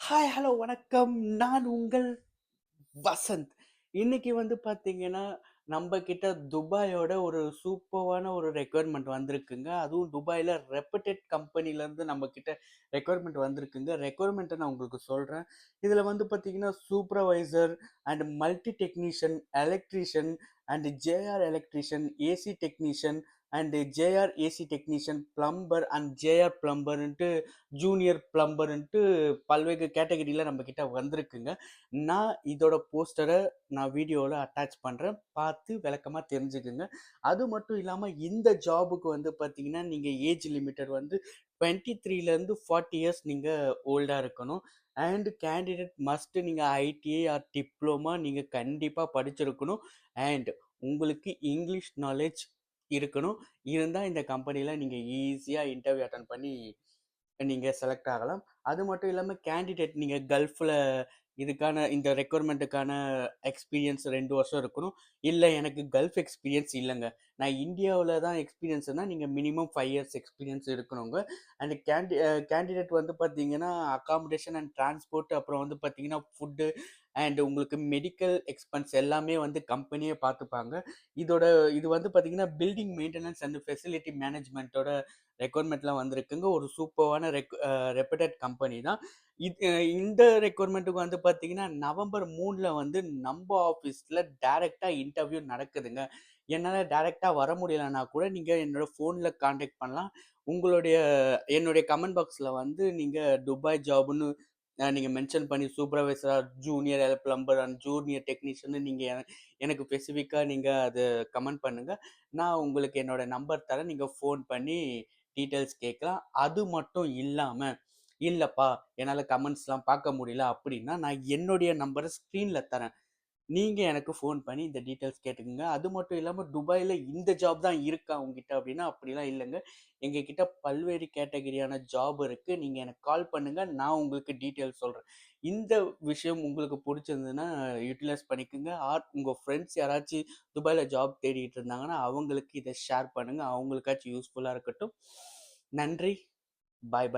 Hi, hello, வணக்கம். நான் உங்கள் வசந்த். இன்னைக்கு வந்து பார்த்தீங்கன்னா, நம்ம கிட்ட துபாயோட ஒரு சூப்பர்வான ஒரு ரெக்யர்மென்ட் வந்திருக்குங்க. அதுவும் துபாய்ல ரெப்யூட்டட் கம்பெனிலேருந்து நம்ம கிட்ட ரெக்யர்மென்ட் வந்திருக்குங்க. ரெக்யர்மென்ட்ட நான் உங்களுக்கு சொல்றேன். இதில வந்து பார்த்தீங்கன்னா, supervisor and multi technician, electrician and JR electrician, AC technician and JR AC technician, plumber and JR பிளம்பர்ன்ட்டு ஜூனியர் பிளம்பர்ன்ட்டு பல்வேறு கேட்டகரியில நம்ம கிட்ட வந்திருக்குங்க. நான் இதோட போஸ்டர நான் வீடியோல அட்டாச் பண்றேன். பார்த்து விளக்கமா தெரிஞ்சுக்குங்க. அது மட்டும் இல்லாம இந்த ஜாபுக்கு வந்து பார்த்தீங்கன்னா, நீங்க ஏஜ் லிமிட்டட் வந்து 23லேருந்து 40 இயர்ஸ் நீங்க ஓல்டா இருக்கணும். அண்ட் கேண்டிடேட் மஸ்ட் நீங்க ஐடிஐ ஆர் டிப்ளோமா நீங்க கண்டிப்பா படிச்சிருக்கணும். அண்ட் உங்களுக்கு இங்கிலீஷ் நாலேட்ஜ் இருக்கணும். இருந்தா இந்த கம்பெனில நீங்க ஈஸியா இன்டர்வியூ அட்டெண்ட் பண்ணி நீங்க செலக்ட் ஆகலாம். அது மட்டும் இல்லாம கேண்டிடேட் நீங்க கல்ஃப்ல இதுக்கான இந்த ரெக்யர்மென்ட்டுக்கான எக்ஸ்பீரியன்ஸ் 2 வருஷம் இருக்கணும். இல்ல எனக்கு கல்ஃப் எக்ஸ்பீரியன்ஸ் இல்லங்க. நான் இந்தியாவுல தான் எக்ஸ்பீரியன்ஸ்னா நீங்க மினிமம் 5 இயர்ஸ் எக்ஸ்பீரியன்ஸ் இருக்கணுங்க. அண்ட் கேண்டிடேட் வந்து பார்த்தீங்கன்னா, அக்காமடேஷன் அண்ட் டிரான்ஸ்போர்ட் அப்புறம் வந்து பார்த்தீங்கன்னா, ஃபுட்டு அண்ட் உங்களுக்கு மெடிக்கல் எக்ஸ்பென்ஸ் எல்லாமே வந்து கம்பெனியே பார்த்துப்பாங்க. இதோட இது வந்து பார்த்தீங்கன்னா, பில்டிங் மெயின்டனன்ஸ் அண்ட் ஃபெசிலிட்டி மேனேஜ்மென்ட்டோட ரெக்யர்மென்ட்லாம் வந்திருக்குங்க. ஒரு சூப்பர்வான ரெப்யூட்டட் கம்பெனி தான். இந்த ரெக்யர்மென்ட்டுக்கு வந்து பார்த்தீங்கன்னா, நவம்பர் 3ல வந்து நம்ப ஆஃபீஸ்ல டைரக்ட்டா இன்டர்வியூ நடக்குதுங்க. என்னால டைரக்ட்டா வர முடியலன்னா கூட நீங்க என்னோட ஃபோன்ல கான்டாக்ட் பண்ணலாம். உங்களுடைய என்னுடைய கமெண்ட் பாக்ஸ்ல வந்து நீங்க துபாய் ஜாப்ன்னு நீங்க மென்ஷன் பண்ணி சூப்பர்வைசரா, ஜூனியர் பிளம்பர் அண்ட் ஜூனியர் டெக்னீஷியன்னு நீங்க எனக்கு ஸ்பெசிஃபிக்கா நீங்க அத கமெண்ட் பண்ணுங்க. நான் உங்களுக்கு என்னோட நம்பர் தரேன். நீங்க ஃபோன் பண்ணி டீட்டெயில்ஸ் கேட்கலாம். அது மட்டும் இல்லாம, இல்லப்பா என்னால கமெண்ட்ஸ்லாம் பார்க்க முடியல அப்படின்னா, நான் என்னுடைய நம்பர ஸ்க்ரீன்ல தரேன். நீங்க எனக்கு ஃபோன் பண்ணி இந்த டீட்டெயில்ஸ் கேட்டுக்கங்க. அது மட்டும் இல்லாம துபாய்ல இந்த ஜாப் தான் இருக்கா உங்கிட்ட அப்படின்னா, அப்படிலாம் இல்லங்க. எங்ககிட்ட பல்வேறு கேட்டகரியான ஜாப் இருக்கு. நீங்க எனக்கு கால் பண்ணுங்க. நான் உங்களுக்கு டீட்டெயில்ஸ் சொல்றேன். இந்த விஷயம் உங்களுக்கு புடிச்சிருந்ததுன்னா யுட்டிலைஸ் பண்ணிக்கங்க. ஆர் உங்க ஃப்ரெண்ட்ஸ் யாராச்சும் துபாய்ல ஜாப் தேடிட்டு இருந்தாங்கன்னா, அவங்களுக்கு இத ஷேர் பண்ணுங்க. அவங்களுக்காச்சும் யூஸ்ஃபுல்லா இருக்கட்டும். நன்றி. பாய் பாய்.